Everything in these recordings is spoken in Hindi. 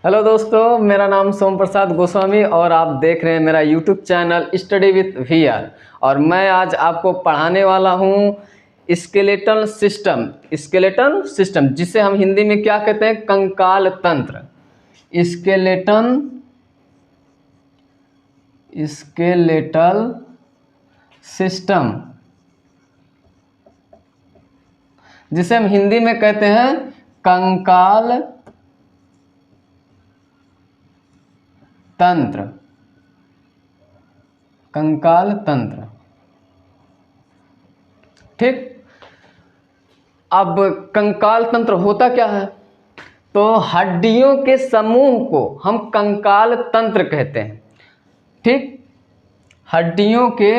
हेलो दोस्तों, मेरा नाम सोम प्रसाद गोस्वामी और आप देख रहे हैं मेरा YouTube channel study with VR. और मैं आज आपको पढ़ाने वाला हूँ स्केलेटल सिस्टम जिसे हम हिंदी में क्या कहते हैं, कंकाल तंत्र। स्केलेटल सिस्टम जिसे हम हिंदी में कहते हैं कंकाल तंत्र। ठीक। अब कंकाल तंत्र होता क्या है? तो हड्डियों के समूह को हम कंकाल तंत्र कहते हैं। ठीक, हड्डियों के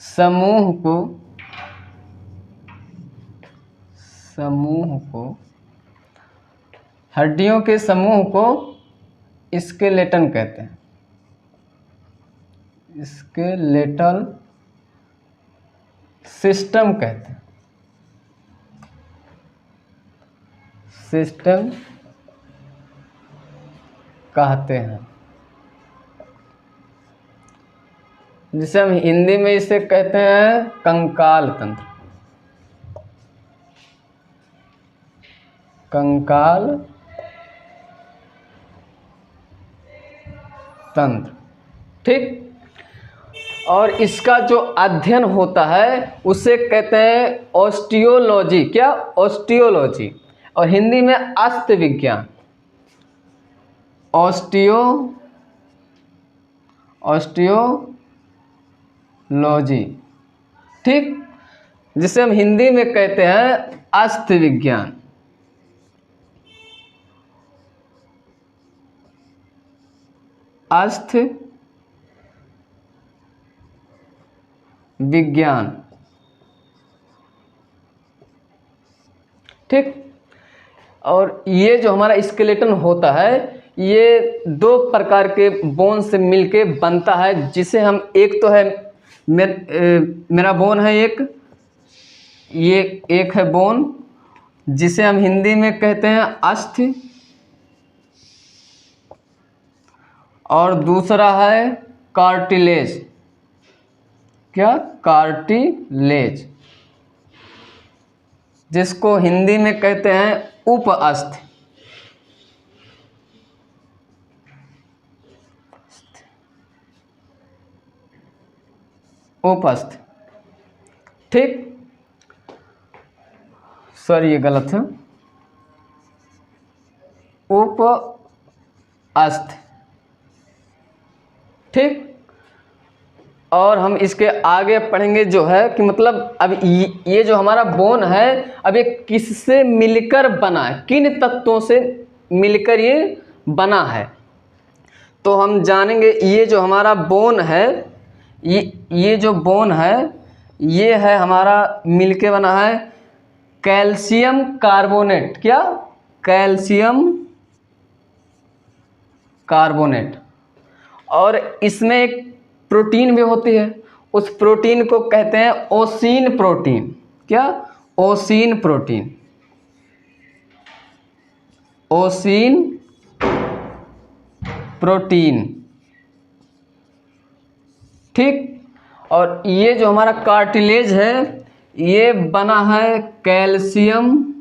समूह को स्केलेटन कहते हैं। स्केलेटल सिस्टम कहते हैं। जिसे हम हिंदी में इसे कहते हैं कंकाल तंत्र। ठीक। और इसका जो अध्ययन होता है उसे कहते हैं ऑस्टियोलॉजी। क्या? ऑस्टियोलॉजी। और हिंदी में अस्थि विज्ञान। ऑस्टियोलॉजी। ठीक, जिसे हम हिंदी में कहते हैं अस्थि विज्ञान। अस्थि विज्ञान। ठीक। और ये जो हमारा स्केलेटन होता है ये दो प्रकार के बोन से मिलके बनता है, जिसे हम एक तो है मेरा बोन है ये एक है बोन जिसे हम हिंदी में कहते हैं अस्थि, और दूसरा है कार्टिलेज। क्या? कार्टिलेज, जिसको हिंदी में कहते हैं उपअस्थि। ठीक, सॉरी ये गलत है, उपअस्थि। ठीक। और हम इसके आगे पढ़ेंगे जो है कि मतलब अब ये जो हमारा बोन है अब ये किससे मिलकर बना है, किन तत्वों से मिलकर ये बना है। तो हम जानेंगे ये जो हमारा बोन है ये जो बोन है ये है हमारा मिलके बना है कैल्शियम कार्बोनेट। क्या? Calcium carbonate. और इसमें एक प्रोटीन भी होती है, उस प्रोटीन को कहते हैं ओसीन प्रोटीन। क्या? Ossein protein. ठीक। और ये जो हमारा कार्टिलेज है ये बना है कैल्शियम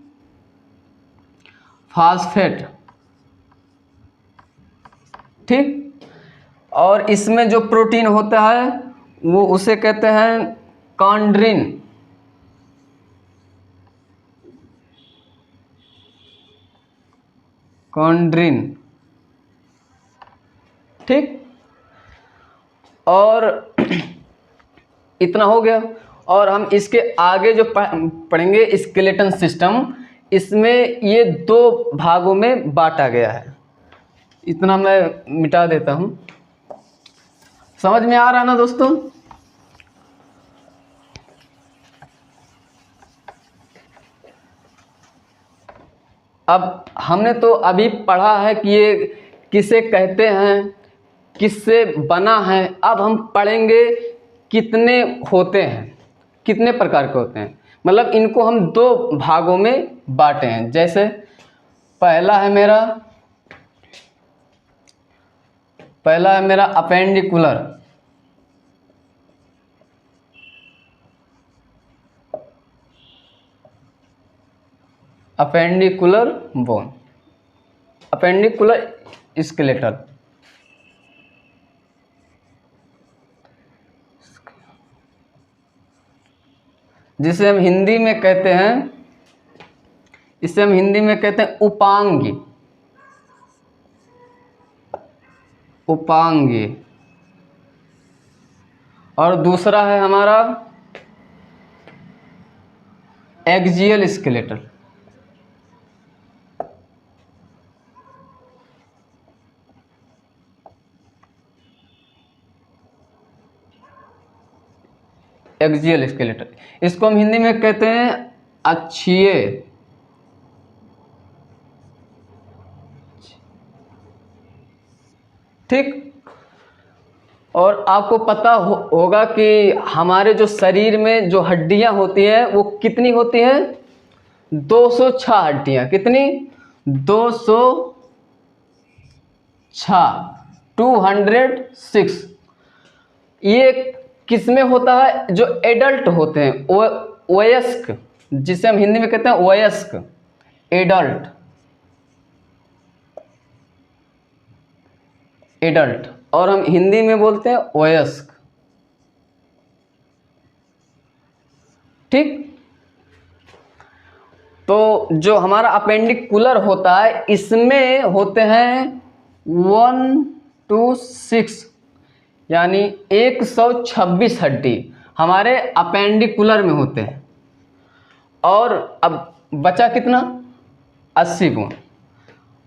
फास्फेट। ठीक। और इसमें जो प्रोटीन होता है वो उसे कहते हैं कॉन्ड्रिन। ठीक। और इतना हो गया। और हम इसके आगे जो पढ़ेंगे स्केलेटन सिस्टम, इसमें ये दो भागों में बांटा गया है। इतना मैं मिटा देता हूं। समझ में आ रहा ना दोस्तों? अब हमने तो अभी पढ़ा है कि ये किसे कहते हैं, किससे बना है। अब हम पढ़ेंगे कितने होते हैं, कितने प्रकार के होते हैं, मतलब इनको हम दो भागों में बांटे हैं। जैसे पहला है मेरा appendicular, appendicular bone, appendicular skeletal, जिसे हम हिंदी में कहते हैं, इसे हम हिंदी में कहते हैं उपांगी, उपांगी। और दूसरा है हमारा एक्सियल स्केलेटल, एक्सियल स्केलेटल, इसको हम हिंदी में कहते हैं अक्षीय, ठीक। और आपको पता होगा कि हमारे जो शरीर में जो हड्डियां होती हैं वो कितनी होती हैं, 206 हड्डियां, कितनी, 206, 206। ये किस में होता है, जो एडल्ट होते हैं, वयस्क, जिसे हम हिंदी में कहते हैं वयस्क, एडल्ट, एडल्ट, और हम हिंदी में बोलते हैं वयस्क, ठीक। तो जो हमारा अपेंडिकुलर होता है इसमें होते हैं 1 to 6, यानी 126 हड्डी हमारे अपेंडिकुलर में होते हैं। और अब बचा कितना, 80 बोन।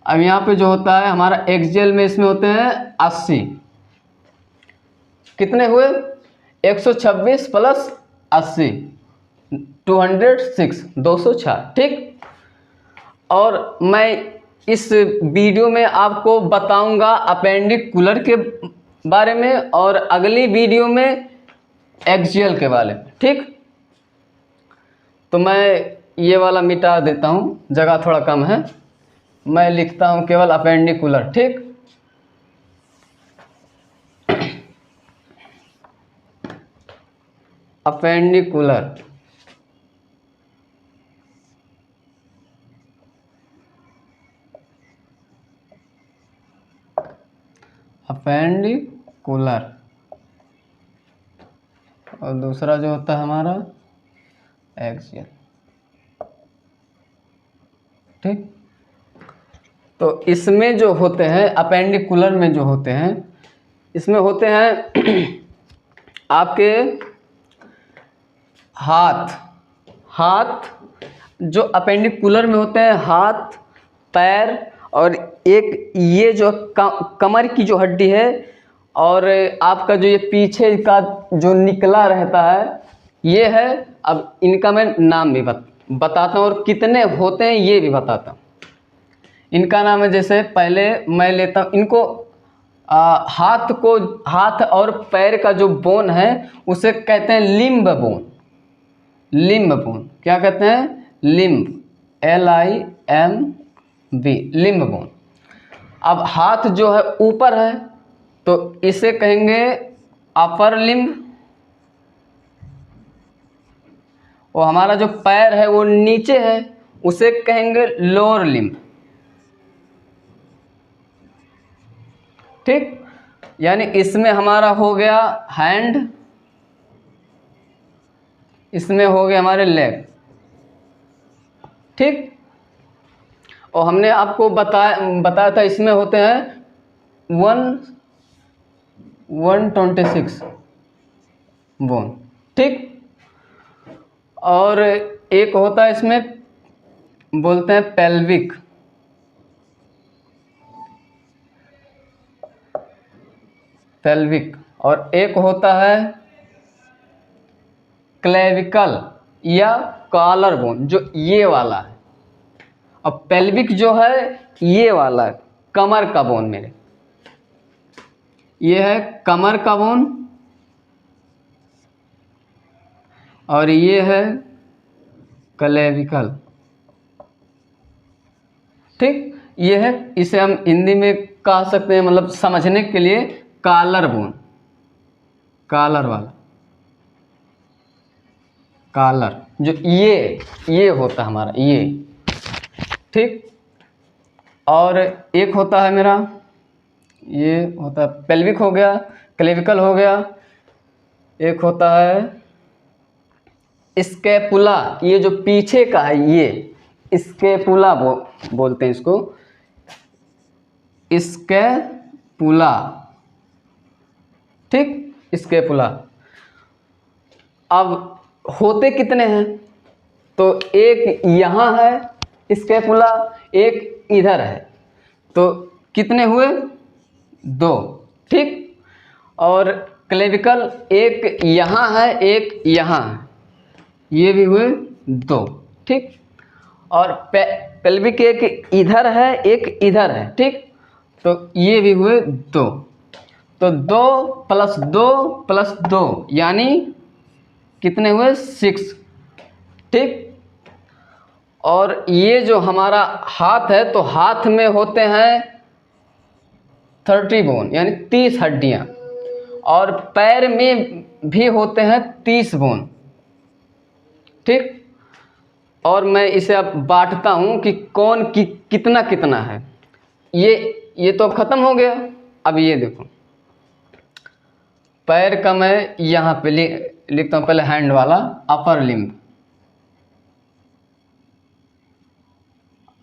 अब यहाँ पे जो होता है हमारा एक्सियल में, इसमें होते हैं 80, कितने हुए, 126 प्लस 80, 206, 206, ठीक। और मैं इस वीडियो में आपको बताऊंगा अपेंडिकुलर के बारे में और अगली वीडियो में एक्सियल के बारे में, ठीक। तो मैं ये वाला मिटा देता हूँ, जगह थोड़ा कम है, मैं लिखता हूँ केवल अपेंडिकुलर, ठीक। अपेंडिकुलर, अपेंडिकुलर, और दूसरा जो होता है हमारा एक्सियल, ठीक। तो इसमें जो होते हैं, अपेंडिकुलर में जो होते हैं, इसमें होते हैं आपके हाथ जो अपेंडिकुलर में होते हैं, हाथ, पैर, और एक ये जो कमर की जो हड्डी है, और आपका जो ये पीछे का जो निकला रहता है ये है। अब इनका मैं नाम भी बताता हूँ और कितने होते हैं ये भी बताता हूँ। इनका नाम है, जैसे पहले मैं लेता हूँ इनको, हाथ और पैर का जो बोन है उसे कहते हैं लिम्ब बोन, लिम्ब बोन, क्या कहते हैं, लिम्ब, LIMB, लिम्ब बोन। अब हाथ जो है ऊपर है तो इसे कहेंगे अपर लिम्ब, और हमारा जो पैर है वो नीचे है उसे कहेंगे लोअर लिम्ब, ठीक। यानी इसमें हमारा हो गया हैंड, इसमें हो गए हमारे लेग, ठीक। और हमने आपको बताया था इसमें होते हैं 126 बोन, ठीक। और एक होता है इसमें बोलते हैं पेल्विक, पेल्विक, और एक होता है क्लेविकल या कॉलर बोन, जो ये वाला है। अब पेल्विक जो है ये वाला है, कमर का बोन, मेरे ये है कमर का बोन, और ये है क्लेविकल। ठीक, ये है, इसे हम हिंदी में कह सकते हैं, मतलब समझने के लिए, कॉलर बोन, कॉलर वाला, कॉलर जो ये होता है हमारा ये। ठीक, और एक होता है मेरा, ये होता है पेल्विक हो गया, क्लेविकल हो गया, एक होता है स्कैपुला, ये जो पीछे का है ये स्कैपुला बोलते हैं इसको, स्कैपुला। ठीक, स्कैपुला। अब होते कितने हैं, तो एक यहाँ है स्कैपुला, एक इधर है, तो कितने हुए, 2। ठीक, और क्लेविकल एक यहाँ है, एक यहाँ है, ये भी हुए 2। ठीक, और पेल्विक एक इधर है, एक इधर है। ठीक, तो ये भी हुए 2, तो 2 + 2 + 2 यानी कितने हुए, 6। ठीक, और ये जो हमारा हाथ है, तो हाथ में होते हैं 30 बोन यानी 30 हड्डियां, और पैर में भी होते हैं 30 बोन। ठीक, और मैं इसे अब बांटता हूं कि कौन कितना कितना है। ये तो अब खत्म हो गया। अब ये देखो, पैर का मैं यहाँ पे लिखता हूँ, पहले हैंड वाला, अपर लिम्ब,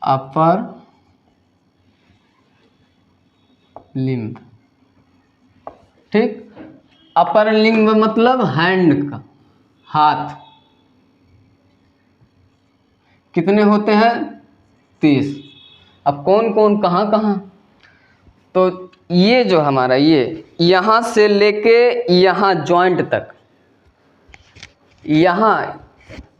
अपर लिम्ब। ठीक, अपर लिम्ब मतलब हैंड का, हाथ, कितने होते हैं, 30। अब कौन कौन कहाँ कहाँ, तो ये जो हमारा ये यहाँ से लेके यहाँ जॉइंट तक, यहाँ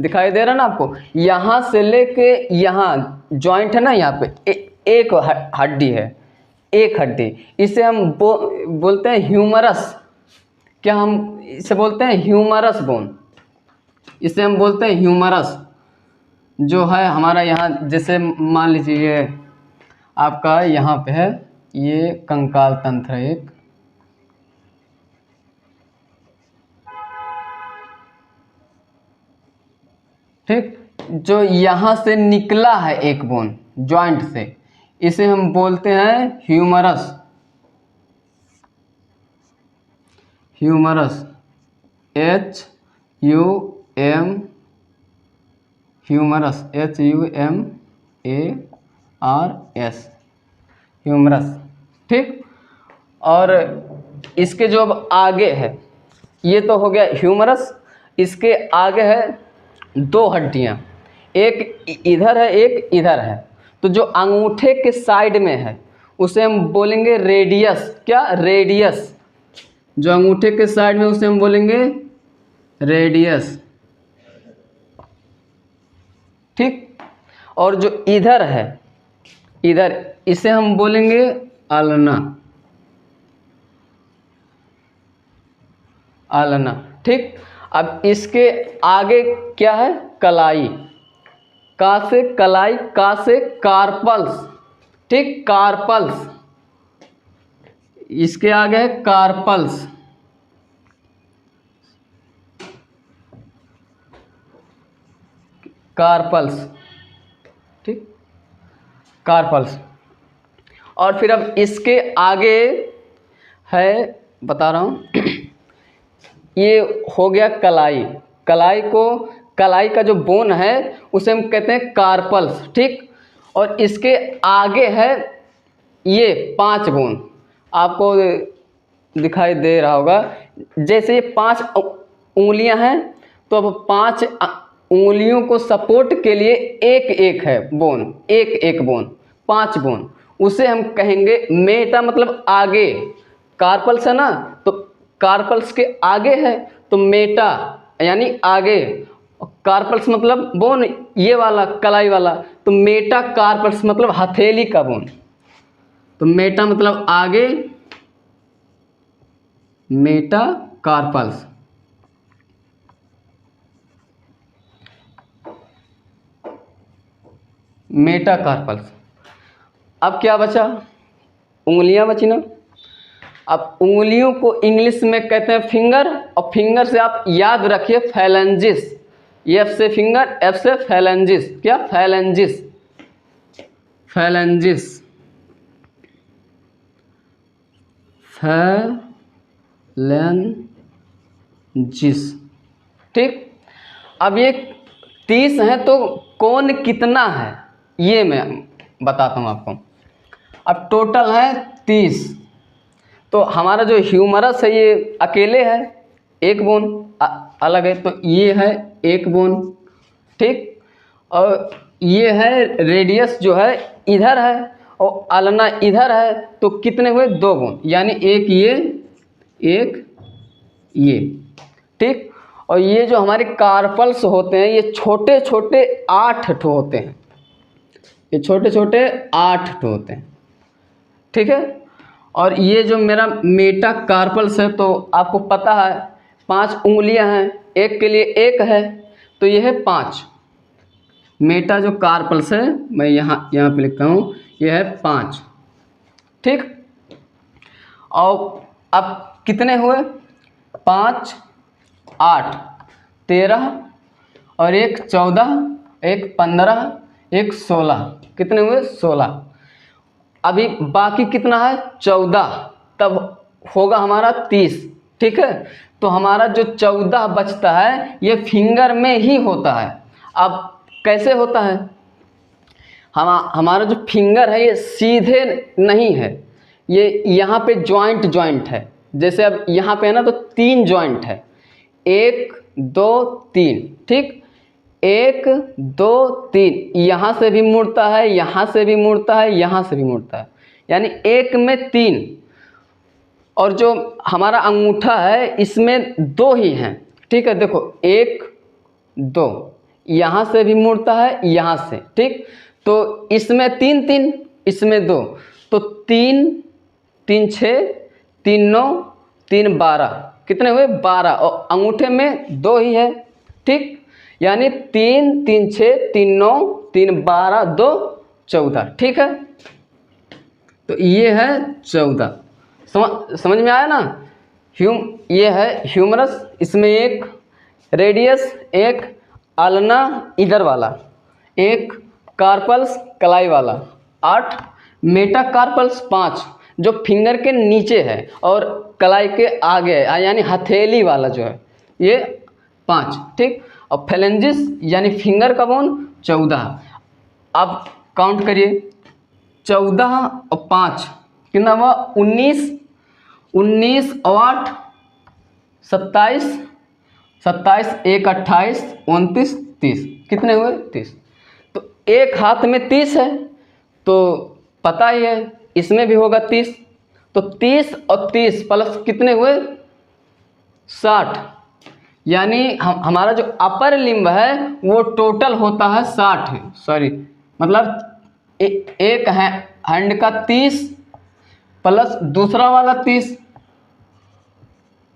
दिखाई दे रहा ना आपको, यहाँ से लेके यहाँ जॉइंट है ना, यहाँ पे एक हड्डी है, एक हड्डी, इसे हम बोलते हैं ह्यूमरस। क्या हम इसे बोलते हैं, ह्यूमरस बोन, इसे हम बोलते हैं ह्यूमरस, जो है हमारा यहाँ, जैसे मान लीजिए आपका यहाँ पे है, ये कंकाल तंत्र है एक, ठीक, जो यहाँ से निकला है एक बोन जॉइंट से, इसे हम बोलते हैं humerus, humerus, HUM, humerus, HUMARS, humerus. ठीक, और इसके जो अब आगे है, ये तो हो गया ह्यूमरस, इसके आगे है 2 हड्डियां, एक इधर है, एक इधर है, तो जो अंगूठे के साइड में है उसे हम बोलेंगे रेडियस। क्या, रेडियस, जो अंगूठे के साइड में उसे हम बोलेंगे रेडियस। ठीक, और जो इधर है, इधर, इसे हम बोलेंगे आलना, आलना। ठीक, अब इसके आगे क्या है, कलाई, का से कलाई, का से कार्पल्स। ठीक, कार्पल्स, इसके आगे है कार्पल्स, कार्पल्स। ठीक, कार्पल्स, और फिर अब इसके आगे है, बता रहा हूँ, ये हो गया कलाई, कलाई को, कलाई का जो बोन है उसे हम कहते हैं कार्पल्स। ठीक, और इसके आगे है ये 5 बोन, आपको दिखाई दे रहा होगा, जैसे ये 5 उंगलियां हैं, तो अब 5 उंगलियों को सपोर्ट के लिए एक एक है बोन, एक एक बोन, 5 बोन, उसे हम कहेंगे मेटा, मतलब आगे, कार्पल्स है ना, तो कार्पल्स के आगे है तो मेटा यानी आगे, कार्पल्स मतलब बोन ये वाला कलाई वाला, तो मेटा कार्पल्स मतलब हथेली का बोन, तो मेटा मतलब आगे, मेटा कार्पल्स। मेटाकार्पल्स। अब क्या बचा, उंगलियां बची ना। अब उंगलियों को इंग्लिश में कहते हैं फिंगर, और फिंगर से आप याद रखिए फैलेंजिस। एफ से फिंगर, एफ से फैलेंजिस। क्या, फैलेंजिस, फैलेंजिस, फैलेंजिस। ठीक। अब ये 30 है तो कौन कितना है ये मैं बताता हूँ आपको। अब टोटल है 30, तो हमारा जो ह्यूमरस है ये अकेले है, एक बोन अलग है, तो ये है एक बोन। ठीक। और ये है रेडियस जो है इधर है और अल्ना इधर है, तो कितने हुए, 2 बोन, यानी एक ये एक ये। ठीक। और ये जो हमारे कार्पल्स होते हैं ये छोटे छोटे 8 ठो होते हैं, ये छोटे छोटे 8 ठो होते हैं। ठीक है। और ये जो मेरा मेटाकार्पल्स है तो आपको पता है 5 उंगलियां हैं, एक के लिए एक है, तो ये है 5। मेटा जो कार्पल्स है मैं यहाँ पे लिखता हूँ, ये है 5। ठीक। और अब कितने हुए, 5 8 13 और एक 14, एक 15, एक 16, कितने हुए, 16। अभी बाकी कितना है, 14, तब होगा हमारा 30। ठीक है। तो हमारा जो 14 बचता है ये फिंगर में ही होता है। अब कैसे होता है, हमारा जो फिंगर है ये सीधे नहीं है, ये यहाँ पे जॉइंट है। जैसे अब यहाँ पे है ना तो 3 जॉइंट है, 1 2 3। ठीक। 1 2 3, यहाँ से भी मुड़ता है, यहाँ से भी मुड़ता है, यहाँ से भी मुड़ता है, यानी एक में 3। और जो हमारा अंगूठा है इसमें 2 ही हैं। ठीक है। देखो 1 2, यहाँ से भी मुड़ता है, यहाँ से। ठीक। तो इसमें 3 3, इसमें 2, तो 3 3 6 3 9 3 12, कितने हुए, 12, और अंगूठे में 2 ही है। ठीक। यानी 3 3 6 3 9 3 12 2 14। ठीक है। तो ये है 14। समझ में आया ना। ये है ह्यूमरस, इसमें एक रेडियस, एक अल्ना इधर वाला, एक कार्पल्स कलाई वाला 8, मेटाकार्पल्स 5 जो फिंगर के नीचे है और कलाई के आगे है, यानी हथेली वाला जो है ये 5। ठीक। और फैलेंजिस यानी फिंगर का बोन 14। अब काउंट करिए, 14 और 5 कितना हुआ, 19, 19 और 8 27, 27 1 28 29 30, कितने हुए, 30। तो एक हाथ में 30 है तो पता ही है इसमें भी होगा 30, तो 30 और 30 प्लस कितने हुए, 60। यानी हमारा जो अपर लिम्ब है वो टोटल होता है 60, सॉरी मतलब एक है हैंड का 30 प्लस दूसरा वाला 30,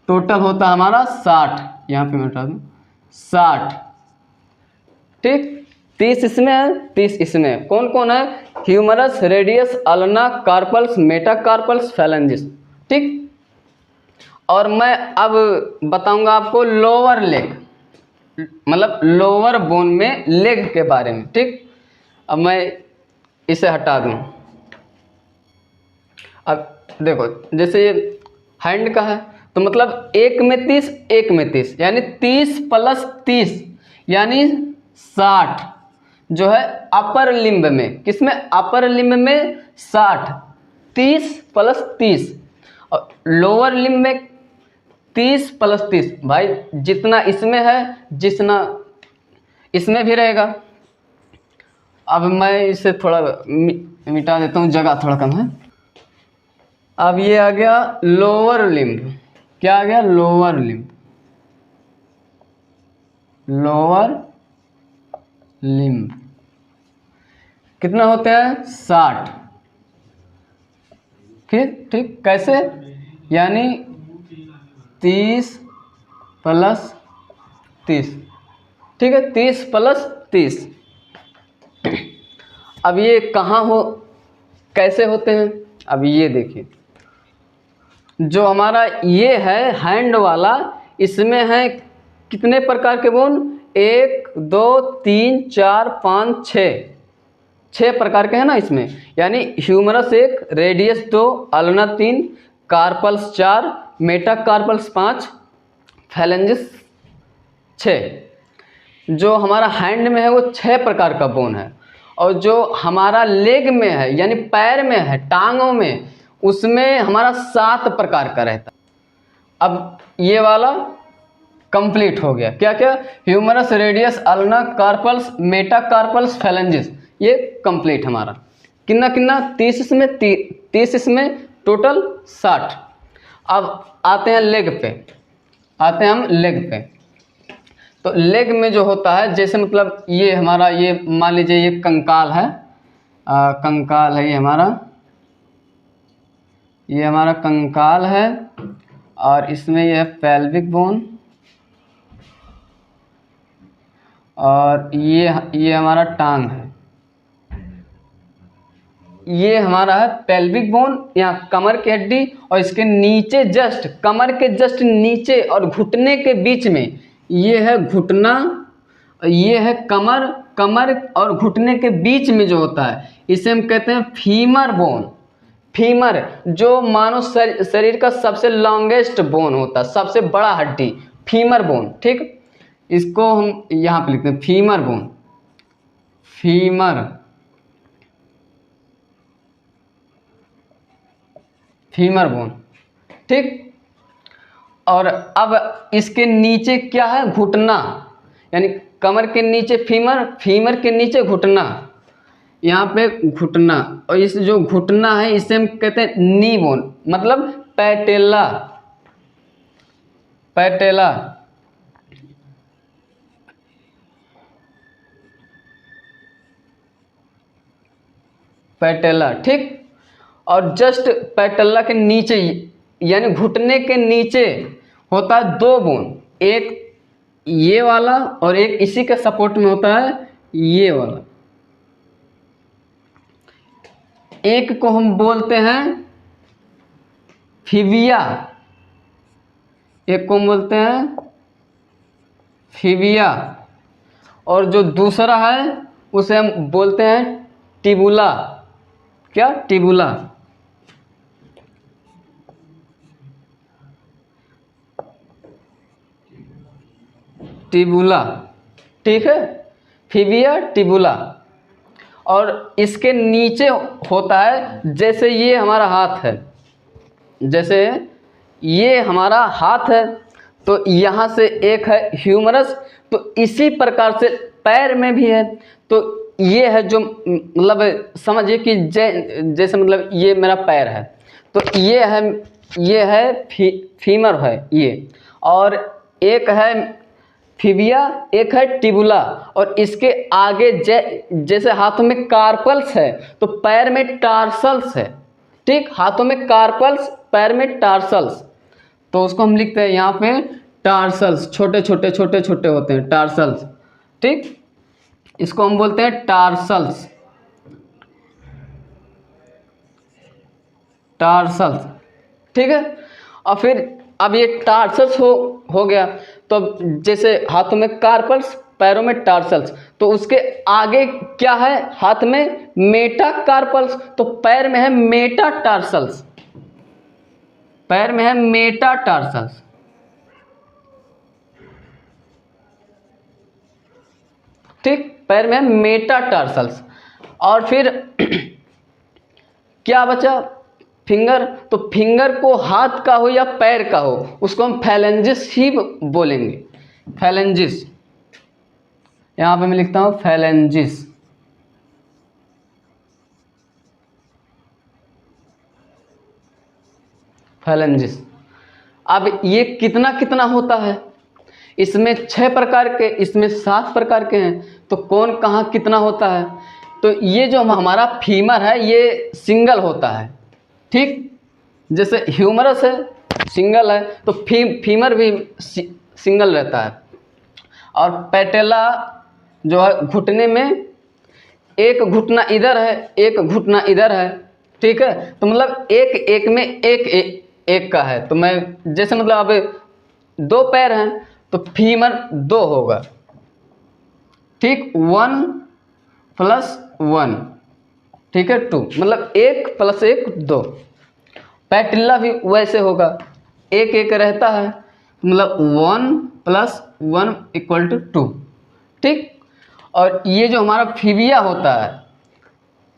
टोटल होता है हमारा 60। यहाँ पे मैं हटा दूँ 60। ठीक। 30 इसमें है, 30 इसमें है। कौन कौन है, humerus, radius, ulna, carpals, metacarpals, phalanges. ठीक। और मैं अब बताऊंगा आपको लोअर लेग, मतलब लोअर बोन में लेग के बारे में। ठीक। अब मैं इसे हटा दूं। अब देखो जैसे ये हैंड का है तो मतलब एक में 30 एक में 30, यानी 30 प्लस 30 यानी 60 जो है अपर लिम्ब में। किसमें, अपर लिम्ब में 60, 30 प्लस 30। और लोअर लिम्ब में 30 प्लस 30, भाई जितना इसमें है जितना इसमें भी रहेगा। अब मैं इसे थोड़ा मिटा देता हूँ, जगह थोड़ा कम है। अब ये आ गया लोअर लिम्ब, क्या आ गया, लोअर लिम्ब, लोअर लिम्ब कितना होता है, 60। ठीक। कैसे, यानी 30 प्लस 30। ठीक है, 30 प्लस 30। अब ये कहाँ हो, कैसे होते हैं? अब ये देखिए, जो हमारा ये है हैंड वाला, इसमें है कितने प्रकार के बोन? 1 2 3 4 5 6 प्रकार के हैं ना इसमें। यानी humerus 1, radius 2, ulna 3, carpals 4, metacarpals 5, phalanges 6। जो हमारा हैंड में है वो 6 प्रकार का बोन है, और जो हमारा लेग में है यानी पैर में है, टांगों में, उसमें हमारा 7 प्रकार का रहता है। अब ये वाला कंप्लीट हो गया। क्या क्या? Humerus, radius, ulna, carpals, metacarpals, phalanges, ये कंप्लीट हमारा। कितना कितना? 30 इसमें, 30 इसमें, टोटल 60। अब आते हैं लेग पे, आते हैं हम लेग पे। तो लेग में जो होता है, जैसे मतलब ये हमारा, ये मान लीजिए ये कंकाल है, कंकाल है ये हमारा कंकाल है, और इसमें ये है पेल्विक बोन, और ये हमारा टांग है। ये हमारा है पेल्विक बोन, यहाँ कमर की हड्डी, और इसके नीचे जस्ट, कमर के जस्ट नीचे और घुटने के बीच में ये है घुटना, ये है कमर, कमर और घुटने के बीच में जो होता है इसे हम कहते हैं फीमर बोन। फीमर जो मानव शरीर का सबसे लॉन्गेस्ट बोन होता है, सबसे बड़ा हड्डी, फीमर बोन। ठीक, इसको हम यहाँ पे लिखते हैं femur bone, femur, femur bone. ठीक, और अब इसके नीचे क्या है? घुटना, यानी कमर के नीचे फीमर, फीमर के नीचे घुटना, यहाँ पे घुटना, और इस जो घुटना है इसे हम कहते हैं नी बोन, मतलब पैटेला, पैटेला। पैटेला। ठीक, और जस्ट पैटेला के नीचे यानी घुटने के नीचे होता है 2 बोन, एक ये वाला और एक इसी के सपोर्ट में होता है ये वाला। एक को हम बोलते हैं फिबिया, एक को हम बोलते हैं फिबिया, और जो दूसरा है उसे हम बोलते हैं टिबुला। क्या? टिबुला। टिबुला। ठीक है, फिबिया, टिबुला। और इसके नीचे होता है, जैसे ये हमारा हाथ है, जैसे ये हमारा हाथ है, तो यहाँ से एक है ह्यूमरस, तो इसी प्रकार से पैर में भी है। तो ये है जो मतलब समझिए कि जैसे मतलब ये मेरा पैर है, तो ये है फीमर है ये, और एक है फिबिया, एक है टिबुला, और इसके आगे जैसे हाथों में कार्पल्स है तो पैर में टार्सल्स है। ठीक, हाथों में कार्पल्स, पैर में टार्सल्स, तो उसको हम लिखते हैं यहाँ पे टार्सल्स, छोटे छोटे छोटे छोटे होते हैं टार्सल्स। ठीक, इसको हम बोलते हैं टार्सल्स, टार्सल्स। ठीक है, और फिर अब ये टार्सल्स हो गया, तो जैसे हाथों में कार्पल्स, पैरों में टार्सल्स, तो उसके आगे क्या है? हाथ में मेटाकार्पल्स, तो पैर में है मेटाटार्सल्स, पैर में है मेटाटार्सल्स। ठीक, पैर में है मेटाटार्सल्स। और फिर क्या बचा? फिंगर। तो फिंगर को हाथ का हो या पैर का हो, उसको हम फैलेंजिस ही बोलेंगे, फैलेंजिस। यहाँ पे मैं लिखता हूँ फैलेंजिस, फैलेंजिस। अब ये कितना कितना होता है? इसमें 6 प्रकार के, इसमें 7 प्रकार के हैं, तो कौन कहाँ कितना होता है? तो ये जो हमारा फीमर है ये सिंगल होता है। ठीक, जैसे ह्यूमरस है सिंगल है, तो फीमर भी सिंगल रहता है। और पैटेला जो है घुटने में, एक घुटना इधर है, एक घुटना इधर है, ठीक है। तो मतलब एक एक में एक का है, तो मैं जैसे मतलब अब 2 पैर हैं तो फीमर 2 होगा, ठीक, 1 + 1, ठीक है, 2, मतलब 1 + 1 2। पैटिल्ला भी वैसे होगा, एक एक रहता है, मतलब 1 + 1 = 2, ठीक। और ये जो हमारा फिबिया होता है,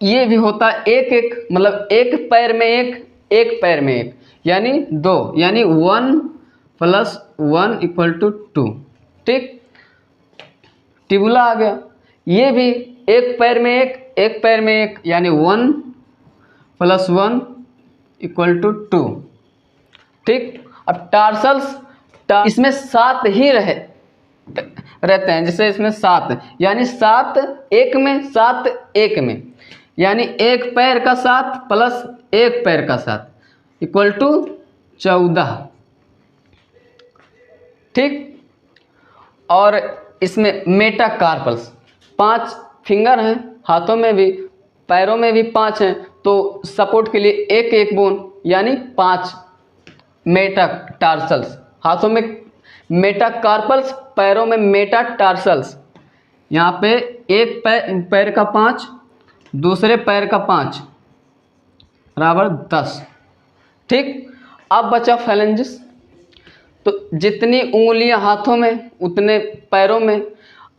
ये भी होता है एक एक, मतलब एक पैर में एक पैर में एक, यानी 2, यानी 1 + 1 = 2, ठीक। टिबुला आ गया, ये भी एक पैर में एक पैर में एक, यानी 1 + 1 = 2, ठीक। अब टार्सल्स, इसमें 7 ही रहते हैं, जैसे इसमें 7, यानी 7 एक में 7 एक में, यानी एक पैर का 7 प्लस एक पैर का 7 = 14, ठीक। और इसमें मेटाकार्पल्स 5 फिंगर हैं, हाथों में भी पैरों में भी 5 हैं, तो सपोर्ट के लिए एक एक बोन, यानी 5 मेटाटार्सल्स, हाथों में मेटाकार्पल्स, पैरों में मेटाटार्सल्स। यहाँ पे एक पैर का 5, दूसरे पैर का 5 बराबर 10, ठीक। अब बचा फेलेंजिस, तो जितनी उंगलियां हाथों में उतने पैरों में,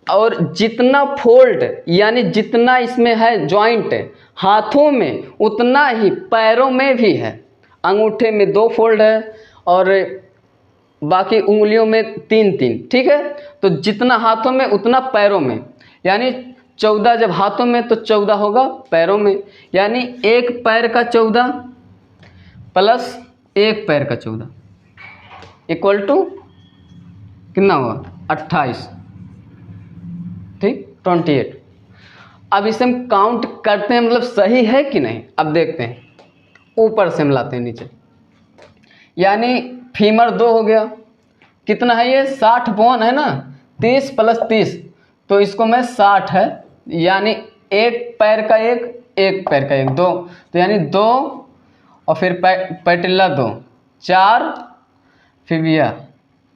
और जितना फोल्ड यानी जितना इसमें है जॉइंट हाथों में उतना ही पैरों में भी है। अंगूठे में 2 फोल्ड है और बाकी उंगलियों में 3-3, ठीक है। तो जितना हाथों में उतना पैरों में, यानी 14 जब हाथों में तो 14 होगा पैरों में, यानी एक पैर का 14 प्लस एक पैर का 14 = कितना हुआ 28, ठीक, 28। अब इसे हम काउंट करते हैं, मतलब सही है कि नहीं। अब देखते हैं, ऊपर से मिलाते हैं नीचे, यानी फीमर 2 हो गया, कितना है ये 60 बोन है ना, 30 + 30, तो इसको मैं 60 है, यानी एक पैर का एक पैर का 2, तो यानी 2, और फिर पैटिल्ला 2, 4 फिबिया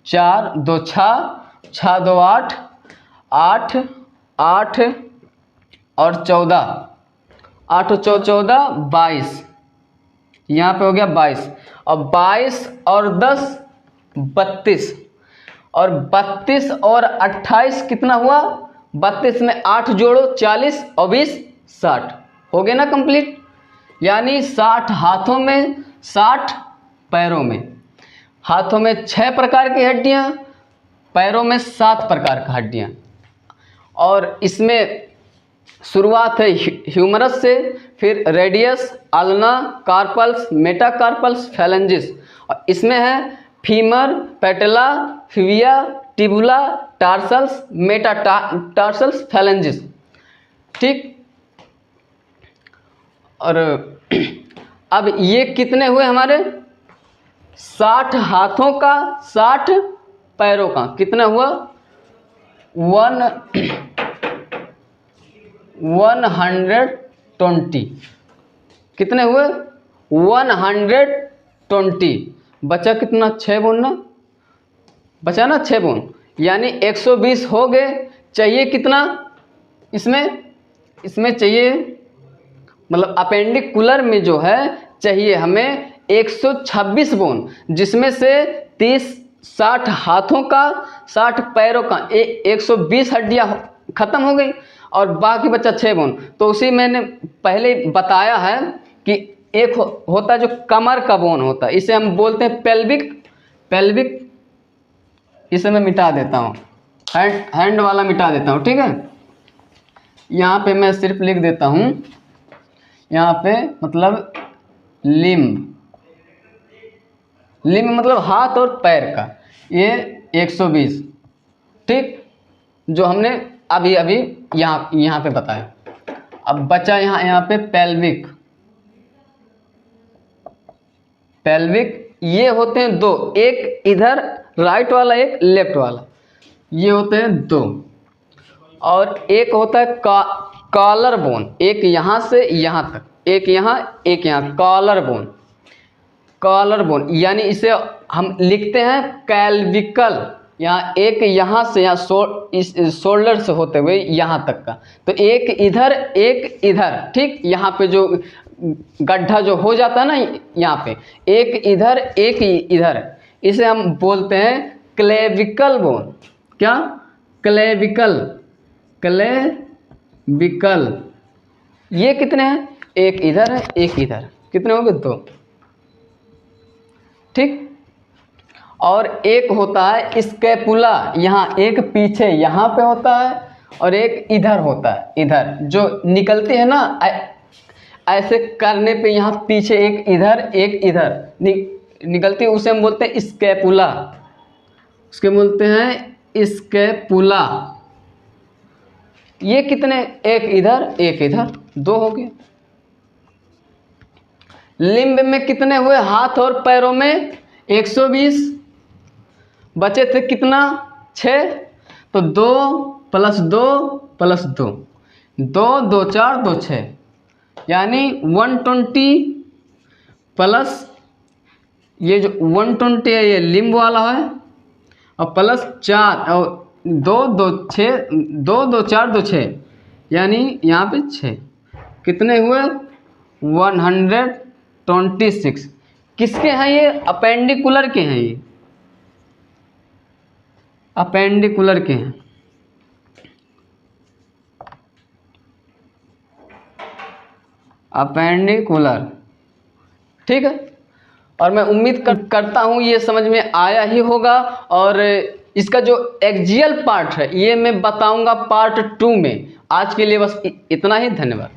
4, 2 6, 6 2 8, 8 8 और 14, 8 और 14 22, यहाँ पे हो गया 22, और 22 और 10 32, और 32 और 28 कितना हुआ, 32 में 8 जोड़ो 40 और 20 60, हो गया ना कंप्लीट। यानी 60 हाथों में 60 पैरों में, हाथों में 6 प्रकार की हड्डियां, पैरों में 7 प्रकार की हड्डियां। और इसमें शुरुआत है ह्यूमरस से, फिर radius, ulna, carpals, metacarpals, phalanges, और इसमें है femur, patella, fibia, tibula, tarsals, metatarsals, phalanges, ठीक। और अब ये कितने हुए हमारे 60 हाथों का 60 पैरों का, कितना हुआ 120, कितने हुए 120, बचा कितना 6 बोन ना, बचा ना 6 बोन, यानी 120 हो गए। चाहिए कितना इसमें चाहिए, मतलब अपेंडिकुलर में जो है चाहिए हमें 126 बोन, जिसमें से 60 हाथों का 60 पैरों का 120 हड्डियां खत्म हो गई, और बाकी बचा 6 बोन। तो उसी मैंने पहले बताया है कि एक होता है जो कमर का बोन होता है, इसे हम बोलते हैं पेल्विक, इसे मैं मिटा देता हूँ, हैंड वाला मिटा देता हूँ, ठीक है। यहाँ पे मैं सिर्फ लिख देता हूँ, यहाँ पे मतलब लिम्ब मतलब हाथ और पैर का, ये 120, ठीक, जो हमने अभी यहाँ पे बताया। अब बचा यहाँ पे पेल्विक, ये होते हैं 2, एक इधर राइट वाला, एक लेफ्ट वाला, ये होते हैं 2, और एक होता है कॉलर बोन, एक यहाँ से यहाँ तक, एक यहाँ एक यहाँ, कॉलर बोन। कॉलर बोन यानी इसे हम लिखते हैं कैल्विकल, यहाँ एक यहाँ से यहाँ इस शोल्डर से होते हुए यहाँ तक का, तो एक इधर एक इधर, ठीक, यहाँ पे जो गड्ढा जो हो जाता है ना यहाँ पे, एक इधर एक इधर, इसे हम बोलते हैं क्लेविकल बोन। क्या? Clavicle, clavicle. ये कितने हैं? एक इधर है एक इधर, कितने हो गए? 2, ठीक। और एक होता है स्कैपुला, यहाँ एक पीछे यहाँ पे होता है और एक इधर होता है, इधर जो निकलती है ना ऐसे करने पे, यहाँ पीछे एक इधर एक इधर निकलती है, उसे हम बोलते हैं स्कैपुला, उसके बोलते हैं स्कैपुला। ये कितने? एक इधर एक इधर, 2 हो गए। लिम्ब में कितने हुए? हाथ और पैरों में 120, बचे थे कितना? 6, तो 2 + 2 + 2, 2 2 4 2 6, यानी 120 प्लस ये जो 120 है ये लिम्ब वाला है, और प्लस 4 और 2 2 6, 2 2 4 2 6, यानी यहाँ पे 6, कितने हुए? 126। किसके हैं ये? अपेंडिकुलर के हैं, ये अपेंडिकुलर के हैं। अपेंडिकुलर, ठीक है। और मैं उम्मीद करता हूँ ये समझ में आया ही होगा, और इसका जो एक्सियल पार्ट है ये मैं बताऊंगा पार्ट 2 में। आज के लिए बस इतना ही, धन्यवाद।